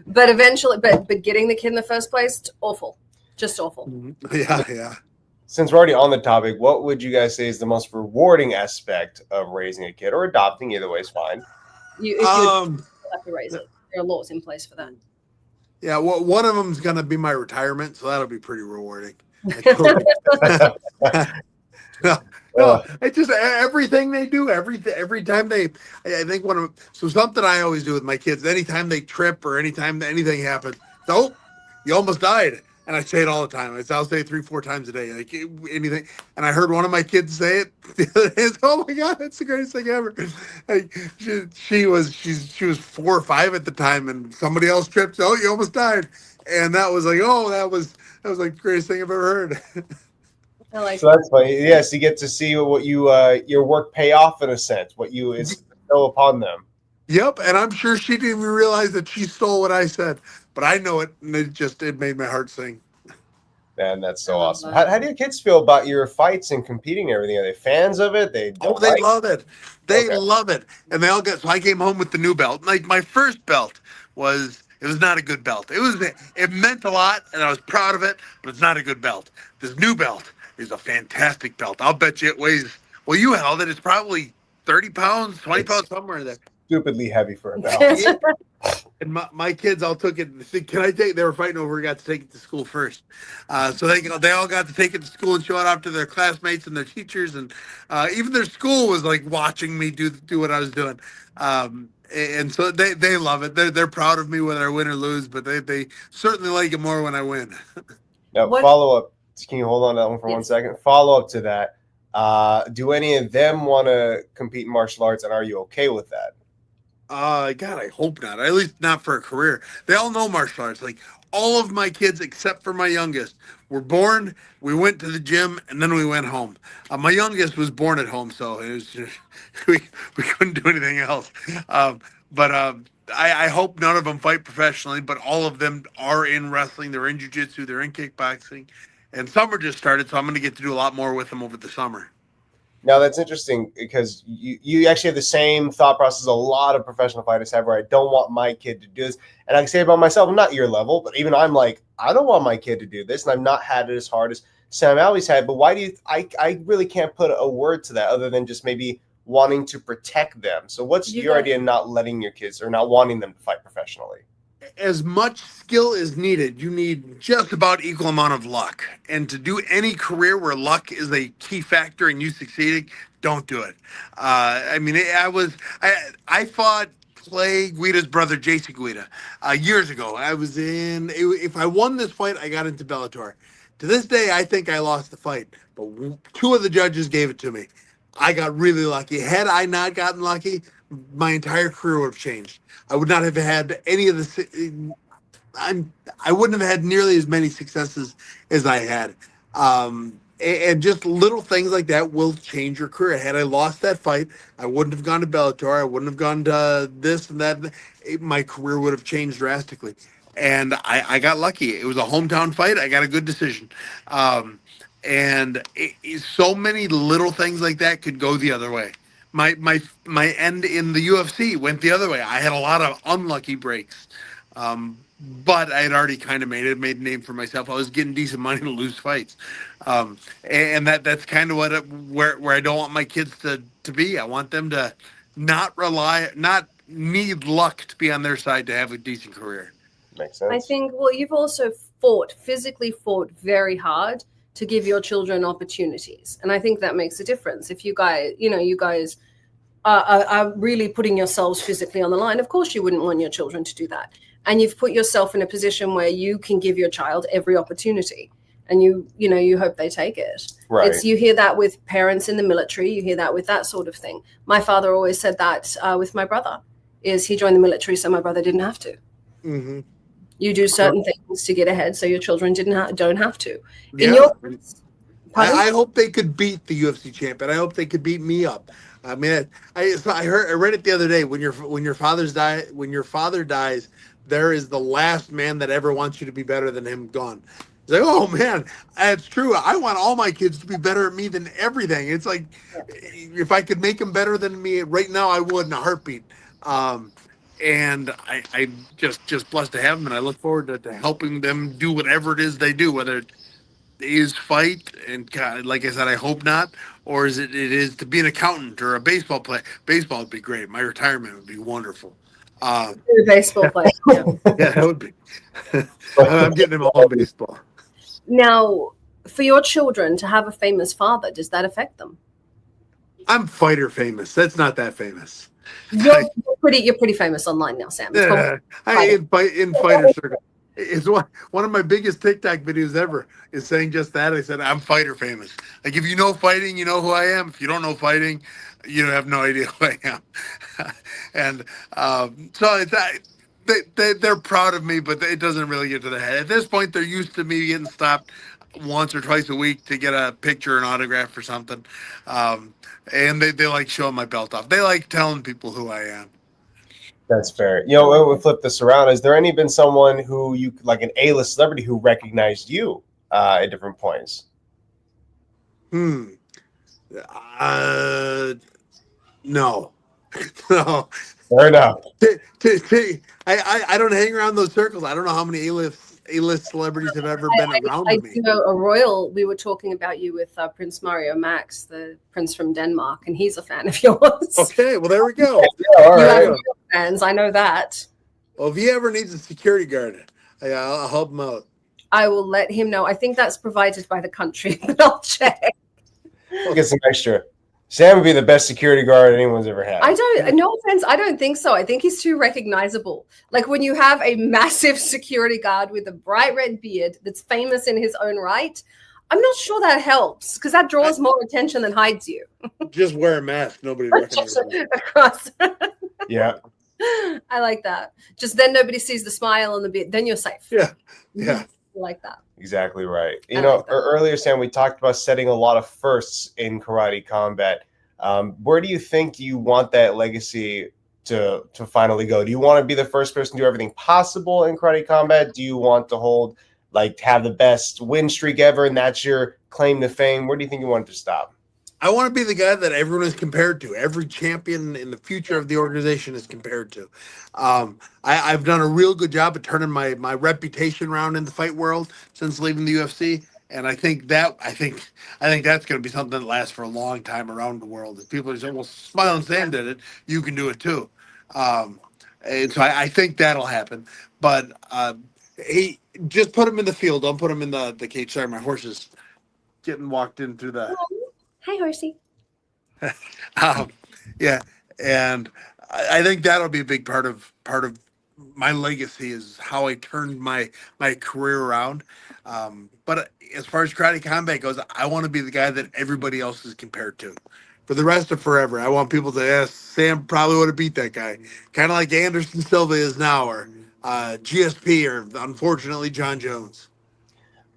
but eventually, but getting the kid in the first place, it's awful, just awful. Yeah. Since we're already on the topic, what would you guys say is the most rewarding aspect of raising a kid or adopting? Either way is fine. You have to raise it. There are laws in place for that. Yeah, well, one of them is going to be my retirement, so that'll be pretty rewarding. No, it's just everything they do. Every time I think something I always do with my kids. Anytime they trip or anytime anything happens, oh, you almost died. And I say it all the time. I'll say it 3-4 times a day, like anything. And I heard one of my kids say it the other day. Oh my God, that's the greatest thing ever. Like, she was 4 or 5 at the time, and somebody else tripped. Oh, you almost died. And that was like, that was like the greatest thing I've ever heard. So that's funny. Yes, you get to see what your work pay off in a sense. What you instill upon them. Yep, and I'm sure she didn't even realize that she stole what I said, but I know it, and it made my heart sing. Man, that's so awesome. How do your kids feel about your fights and competing and everything? Are they fans of it? They love it. They love it, and they all so I came home with the new belt. Like my first belt was not a good belt. It meant a lot, and I was proud of it, but it's not a good belt. This new belt is a fantastic belt. I'll bet you it weighs. Well, you held it. It's probably 30 pounds, 20 pounds, somewhere in there. Stupidly heavy for a belt. And my kids all took it. Can I take? They were fighting over who got to take it to school first. So they all got to take it to school and show it off to their classmates and their teachers, and even their school was like watching me do what I was doing. And so they love it. They're proud of me whether I win or lose, but they certainly like it more when I win. Now, follow up. Can you hold on to that one for 1 second? Follow up to that. Do any of them want to compete in martial arts, and are you okay with that? God, I hope not. At least not for a career. They all know martial arts. Like all of my kids, except for my youngest, were born. We went to the gym, and then we went home. My youngest was born at home, so it was just, we couldn't do anything else. I hope none of them fight professionally, but all of them are in wrestling. They're in jiu-jitsu. They're in kickboxing. And summer just started, so I'm going to get to do a lot more with them over the summer. Now that's interesting because you actually have the same thought process a lot of professional fighters have, where I don't want my kid to do this. And I can say about myself, I'm not your level, but even I'm like, I don't want my kid to do this, and I've not had it as hard as Sam Alvey's had. But why do you? I really can't put a word to that other than just maybe wanting to protect them. So what's your idea of not letting your kids or not wanting them to fight professionally? As much skill is needed, you need just about equal amount of luck. And to do any career where luck is a key factor in you succeeding, don't do it. I mean, I fought Clay Guida's brother, JC Guida, years ago. If I won this fight, I got into Bellator. To this day, I think I lost the fight, but two of the judges gave it to me. I got really lucky. Had I not gotten lucky, my entire career would have changed. I would not have had any of the. I wouldn't have had nearly as many successes as I had. And just little things like that will change your career. Had I lost that fight, I wouldn't have gone to Bellator. I wouldn't have gone to this and that. My career would have changed drastically. And I got lucky. It was a hometown fight. I got a good decision. So many little things like that could go the other way. My end in the UFC went the other way. I had a lot of unlucky breaks, but I had already kind of made a name for myself. I was getting decent money to lose fights, and that's kind of where I don't want my kids to be. I want them to not need luck to be on their side to have a decent career. Makes sense. I think, well, you've also physically fought very hard to give your children opportunities. And I think that makes a difference. If you guys are really putting yourselves physically on the line, of course you wouldn't want your children to do that. And you've put yourself in a position where you can give your child every opportunity, and you hope they take it. Right. You hear that with parents in the military, you hear that with that sort of thing. My father always said that with my brother, is he joined the military so my brother didn't have to. Mm-hmm. You do certain things to get ahead, so your children don't have to. Yeah. I hope they could beat the UFC champion. I hope they could beat me up. I mean, I read it the other day. When your father dies, there is the last man that ever wants you to be better than him gone. It's like, oh man, that's true. I want all my kids to be better at me than everything. It's like, if I could make them better than me right now, I would in a heartbeat. And I just blessed to have them, and I look forward to helping them do whatever it is they do, whether it is fight, and God, like I said, I hope not, or it is to be an accountant or a baseball player. Baseball would be great. My retirement would be wonderful. Baseball player. Yeah, that would be. I'm getting them all in baseball. Now, for your children to have a famous father, does that affect them? I'm fighter famous. That's not that famous. You're pretty famous online now, Sam. In fighter circle. It's one of my biggest TikTok videos ever is saying just that. I said, I'm fighter famous. Like, if you know fighting, you know who I am. If you don't know fighting, you have no idea who I am. And so they're proud of me, but it doesn't really get to the head. At this point, they're used to me getting stopped once or twice a week to get a picture, an autograph or something. And they like showing my belt off. They like telling people who I am. That's fair. When we flip this around, has there been someone who you like, an A-list celebrity who recognized you at different points? No. No. Fair enough. I don't hang around those circles. I don't know how many A-list celebrities have ever been around me. You know, a royal. We were talking about you with Prince Mario Max, the prince from Denmark, and he's a fan of yours. Okay, well there we go. Yeah, all You right. have fans. I know that. Well, if he ever needs a security guard, I'll help him out. I will let him know. I think that's provided by the country, but I'll check. We'll get some extra. Sam would be the best security guard anyone's ever had. No offense, I don't think so. I think he's too recognizable. Like, when you have a massive security guard with a bright red beard that's famous in his own right, I'm not sure that helps, because that draws more attention than hides you. Just wear a mask. Nobody recognizes you. Across. Yeah. I like that. Just then nobody sees the smile and the beard. Then you're safe. Yeah. I like that. Exactly right. Earlier, Sam, we talked about setting a lot of firsts in karate combat. Where do you think you want that legacy to finally go? Do you want to be the first person to do everything possible in karate combat? Do you want to have the best win streak ever, and that's your claim to fame? Where do you think you want it to stop? I want to be the guy that everyone is compared to. Every champion in the future of the organization is compared to. I've done a real good job of turning my reputation around in the fight world since leaving the UFC, and I think that's going to be something that lasts for a long time around the world. If people are saying, "Well, Smile and Sam did it, you can do it too," and so I think that'll happen. But he just put him in the field. Don't put him in the cage. Sorry, my horse is getting walked in through the. Hi, horsey. Yeah, and I think that'll be a big part of my legacy is how I turned my career around. But as far as karate combat goes, I want to be the guy that everybody else is compared to for the rest of forever. I want people to ask, Sam probably would have beat that guy, kind of like Anderson Silva is now, or GSP, or unfortunately John Jones.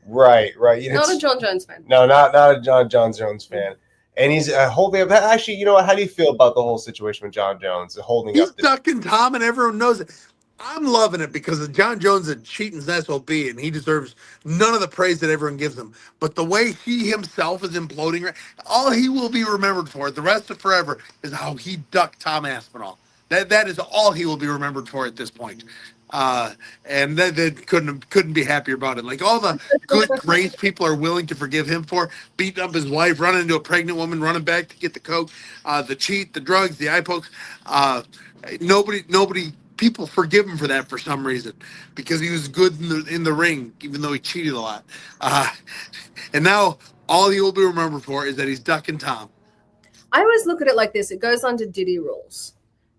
Right. Not a John Jones fan. No, not a John Jones fan. And he's holding up. Actually, you know what? How do you feel about the whole situation with John Jones holding He's up? ducking Tom, and everyone knows it. I'm loving it because John Jones is cheating's SOB, and he deserves none of the praise that everyone gives him. But the way he himself is imploding, all he will be remembered for the rest of forever is how he ducked Tom Aspinall. That is all he will be remembered for at this point. And that couldn't be happier about it. Like all the good grace people are willing to forgive him for, beating up his wife, running into a pregnant woman, running back to get the coke, the cheat, the drugs, the eye pokes. Nobody. People forgive him for that for some reason because he was good in the ring, even though he cheated a lot. And now all he will be remembered for is that he's ducking Tom. I always look at it like this. It goes under Diddy rules.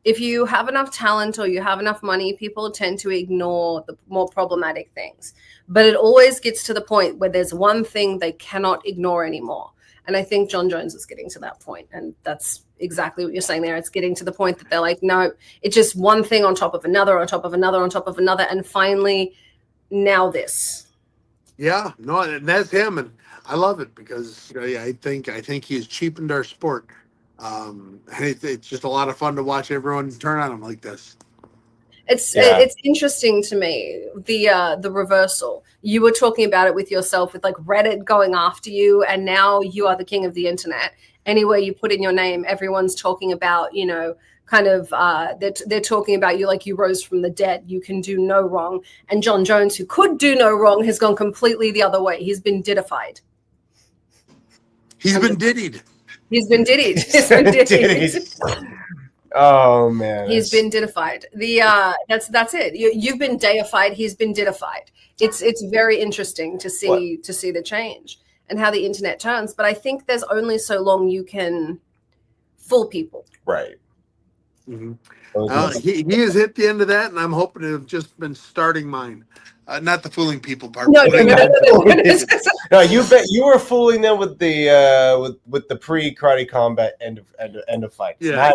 If you have enough talent or you have enough money, people tend to ignore the more problematic things. But it always gets to the point where there's one thing they cannot ignore anymore. And I think John Jones is getting to that point. And that's exactly what you're saying there. It's getting to the point that they're like, no, it's just one thing on top of another, on top of another, on top of another. And finally, now this. Yeah, no, and that's him. And I love it because I think he's cheapened our sport. And it's just a lot of fun to watch everyone turn on him like this. It's interesting to me, the reversal. You were talking about it with yourself, with like Reddit going after you, and now you are the king of the internet. Anywhere you put in your name, everyone's talking about, kind of they're talking about you like you rose from the dead. You can do no wrong. And John Jones, who could do no wrong, has gone completely the other way. He's been diddified. He's been diddied. He's been diddied. He's been diddied. Oh man, he's been deified. That's it. You've been deified. He's been deified. It's very interesting to see the change and how the internet turns. But I think there's only so long you can fool people. Right. Mm-hmm. He has hit the end of that, and I'm hoping to have just been starting mine. Not the fooling people part. No, you bet you were fooling them with the with the pre-karate combat end of fight. Yeah,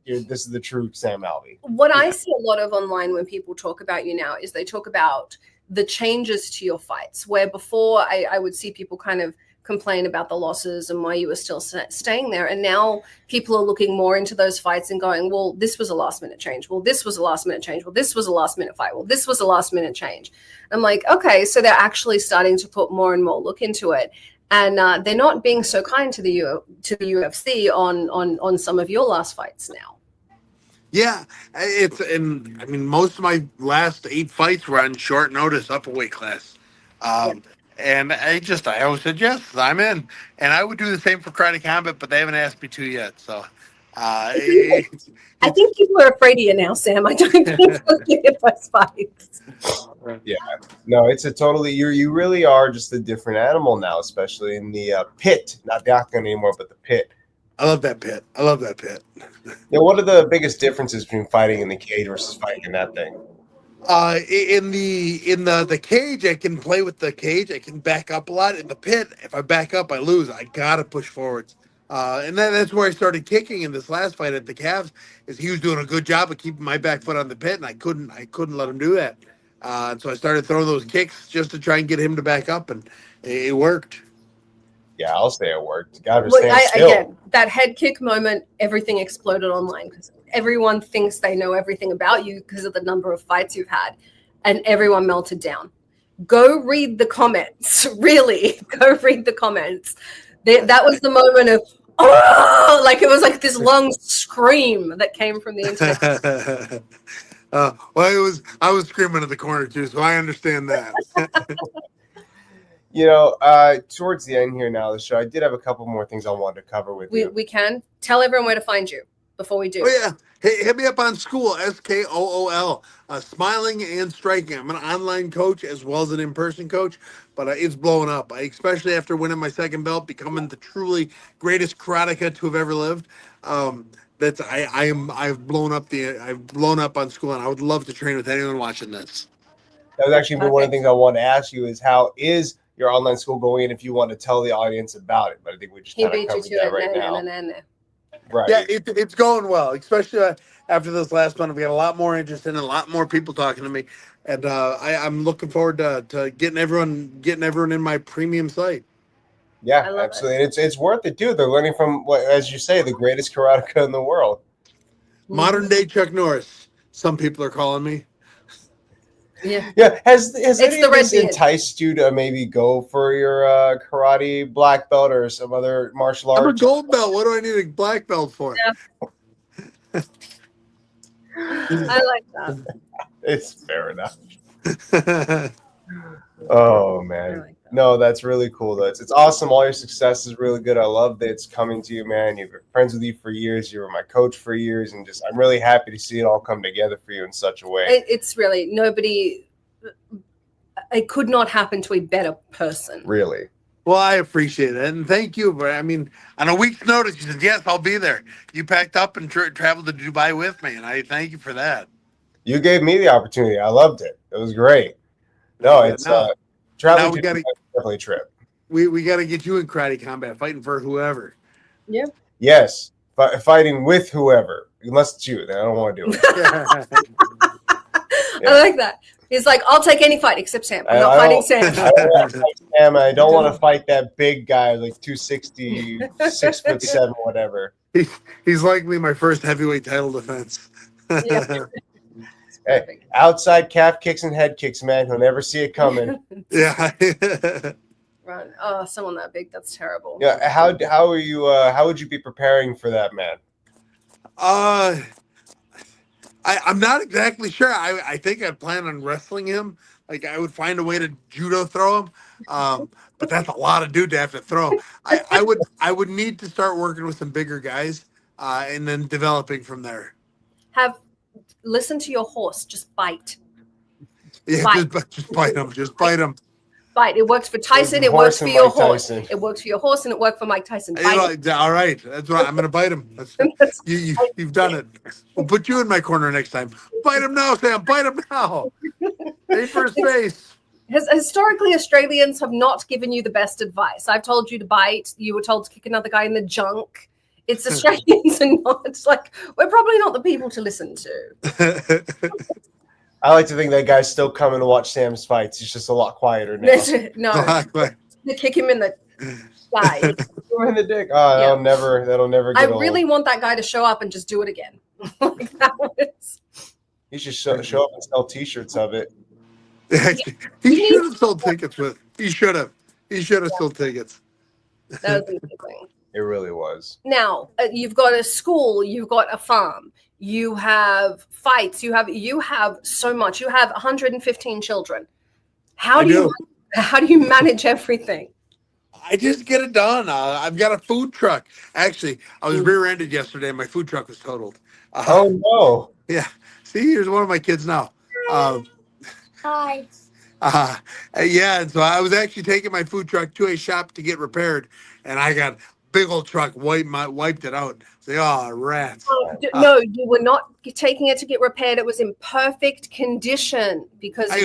this is the true Sam Alvey. What I see a lot of online when people talk about you now is they talk about the changes to your fights. Where before I would see people kind of complain about the losses and why you were still staying there. And now people are looking more into those fights and going, well, this was a last minute change. Well, this was a last minute change. Well, this was a last minute fight. Well, this was a last minute change. I'm like, okay, so they're actually starting to put more and more look into it. And they're not being so kind to the UFC on some of your last fights now. Yeah, most of my last 8 fights were on short notice, up a weight class. And I always said, yes, I'm in. And I would do the same for karate combat, but they haven't asked me to yet. So I think people are afraid of you now, Sam. I don't think they'll get those fights. Yeah, no, it's a totally, you really are just a different animal now, especially in the pit, not the octagon anymore, but the pit. I love that pit. Yeah, what are the biggest differences between fighting in the cage versus fighting in that thing? In the cage, I can play with the cage. I can back up a lot. In the pit, if I back up, I lose. I gotta push forwards. And that's where I started kicking in this last fight at the Cavs. Is he was doing a good job of keeping my back foot on the pit, and I couldn't let him do that. And so I started throwing those kicks just to try and get him to back up, and it worked. Yeah, I'll say it worked. Gotta stand still. Again, that head kick moment, everything exploded online because everyone thinks they know everything about you because of the number of fights you've had, and everyone melted down. Go read the comments. Really, go read the comments. That was the moment of, oh, like it was like this long scream that came from the internet. Well, I was screaming in the corner too, so I understand that. Towards the end here now of the show, I did have a couple more things I wanted to cover with you. We can tell everyone where to find you before we do. Oh yeah, hey, hit me up on School, SKOOL, Smiling and Striking. I'm an online coach as well as an in-person coach, but it's blowing up. Especially after winning my second belt, becoming the truly greatest karateka to have ever lived. I've blown up on School, and I would love to train with anyone watching this. That was actually one of the things I wanted to ask you is how is your online school going, and if you want to tell the audience about it. But I think we just kind of covered that right now. Right. Yeah, it's going well, especially after this last one. We got a lot more interest in it, a lot more people talking to me, and I'm looking forward to getting everyone in my premium site. Yeah, absolutely. And it's worth it too. They're learning from as you say, the greatest karateka in the world. Modern day Chuck Norris. Some people are calling me. Yeah. Has any of this enticed you to maybe go for your karate black belt or some other martial arts? I'm a gold belt. What do I need a black belt for? Yeah. I like that. It's fair enough. Oh man. Like that. No, that's really cool though. It's awesome. All your success is really good. I love that it's coming to you, man. You've been friends with you for years. You were my coach for years, and I'm really happy to see it all come together for you in such a way. It's really it could not happen to a better person. Really. Well, I appreciate it, and thank you. But I mean, on a week's notice, you said yes, I'll be there. You packed up and traveled to Dubai with me, and I thank you for that. You gave me the opportunity. I loved it. It was great. No, it's traveling to Dubai is definitely a trip. We got to get you in karate combat, fighting for whoever. Yeah. Yes, fighting with whoever, unless it's you. Then I don't want to do it. Yeah. I like that. He's like, I'll take any fight except Sam. I'm not fighting Sam. I don't want to fight Sam. I don't want to fight that big guy, like 260, 6'7", whatever. He's likely my first heavyweight title defense. Yeah. Hey, outside calf kicks and head kicks, man. He'll never see it coming. Yeah. Right. Oh, someone that big, that's terrible. Yeah. How are you? How would you be preparing for that, man? I'm not exactly sure. I think I'd plan on wrestling him. Like I would find a way to judo throw him. But that's a lot of dude to have to throw. I would need to start working with some bigger guys, and then developing from there. Listen to your horse. Just bite. Yeah, just bite him. Just bite him. Bite. It works for Tyson. It works for your horse. It works for your horse, and it worked for Mike Tyson. All right, that's right. I'm going to bite him. You've done it. We'll put you in my corner next time. Bite him now, Sam. Bite him now. Aim for his face. Historically, Australians have not given you the best advice. I've told you to bite. You were told to kick another guy in the junk. It's Australians and not. It's like we're probably not the people to listen to. I like to think that guy's still coming to watch Sam's fights. He's just a lot quieter now. No, they kick him in the thigh. In the dick. Oh, yeah. That'll never get old. I really want that guy to show up and just do it again. Like that was. He should show up and sell T-shirts of it. He should have sold tickets with. He should have sold tickets. That was amazing. It really was. Now you've got a school, you've got a farm, you have fights, you have so much. You have 115 children. How do you manage everything? I just get it done. I've got a food truck. Actually, I was rear-ended yesterday, and my food truck was totaled. Oh no! Yeah. See, here's one of my kids now. Hi. Yeah, and so I was actually taking my food truck to a shop to get repaired, and I got big old truck wiped it out. Say, oh, rats. No, you were not taking it to get repaired. It was in perfect condition because I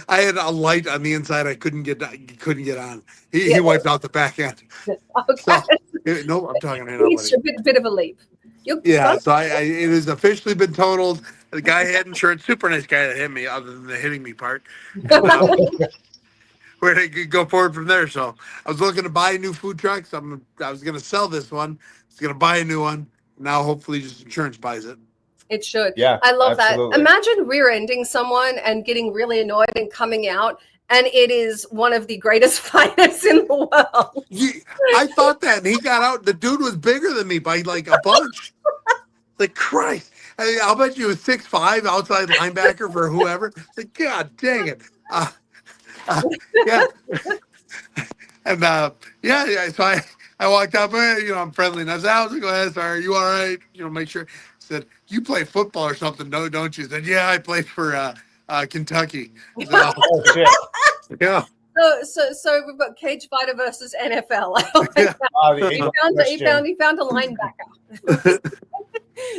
had a light on the inside. I couldn't get on. He wiped out the back end. Okay. So, no, I'm talking right now. It's a bit of a leap. Yeah, so it has officially been totaled. The guy had insurance. Super nice guy that hit me, other than the hitting me part. Where they could go forward from there. So I was looking to buy new food trucks. I was going to sell this one. I was going to buy a new one. Now, hopefully, just insurance buys it. It should. Yeah, I love absolutely. that. Imagine rear-ending someone and getting really annoyed and coming out and it is one of the greatest fighters in the world. I thought that, and he got out. The dude was bigger than me by like a bunch. Like Christ. I'll bet you was 6'5" outside linebacker for whoever. It's like, God dang it. Yeah. And yeah. So I walked up, I'm friendly enough. I was like, go ahead, sorry, are you all right? Make sure. I said, you play football or something, no, don't you? I said, yeah, I play for Kentucky. I said, Oh shit. Yeah. So we've got cage fighter versus NFL. Yeah. He found a linebacker.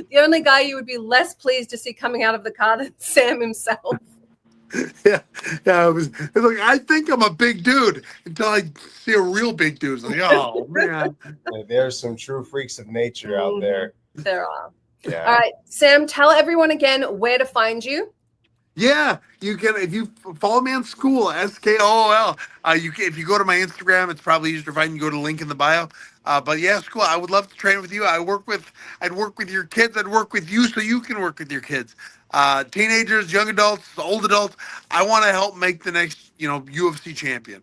The only guy you would be less pleased to see coming out of the car than Sam himself. Yeah. It was like, I think I'm a big dude until I see a real big dude. It's like, oh man. There's some true freaks of nature out there. There are. Yeah. All right, Sam, tell everyone again where to find you. Yeah, you can, if you follow me on School, SKOOL. If you go to my Instagram, it's probably easier to find. You go to the link in the bio. But yeah, School, I would love to train with you. I'd work with your kids. I'd work with you so you can work with your kids. Teenagers, young adults, old adults. I want to help make the next, UFC champion.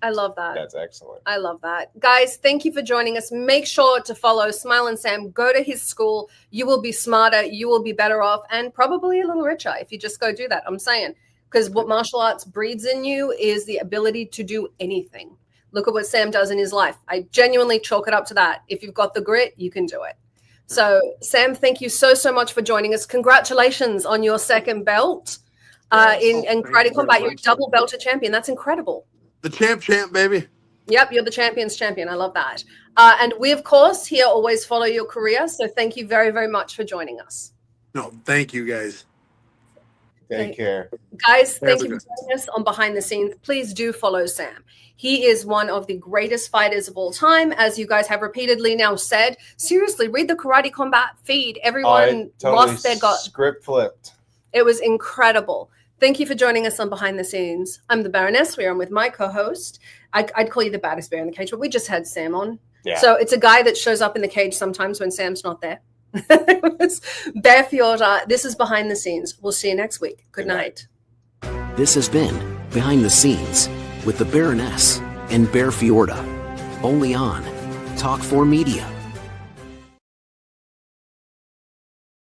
I love that. That's excellent. I love that. Guys, thank you for joining us. Make sure to follow Smile and Sam. Go to his school. You will be smarter. You will be better off and probably a little richer if you just go do that. I'm saying, because what martial arts breeds in you is the ability to do anything. Look at what Sam does in his life. I genuinely chalk it up to that. If you've got the grit, you can do it. So, Sam, thank you so much for joining us. Congratulations on your second belt in Karate Combat. You're a double belter champion. That's incredible. The champ, baby. Yep, you're the champion's champion. I love that. And we, of course, here always follow your career. So thank you very, very much for joining us. No, thank you, guys. Take care. Guys, thank you for joining us on Behind the Scenes. Please do follow Sam. He is one of the greatest fighters of all time, as you guys have repeatedly now said. Seriously, read the Karate Combat feed. Everyone lost their gut. Script flipped. It was incredible. Thank you for joining us on Behind the Scenes. I'm the Baroness. We are with my co-host. I'd call you the baddest bear in the cage, but we just had Sam on. Yeah. So it's a guy that shows up in the cage sometimes when Sam's not there. Bear Fiorda. This is Behind the Scenes. We'll see you next week. Good night. This has been Behind the Scenes with the Baroness and Bear Fiorda. Only on Talk 4 Media.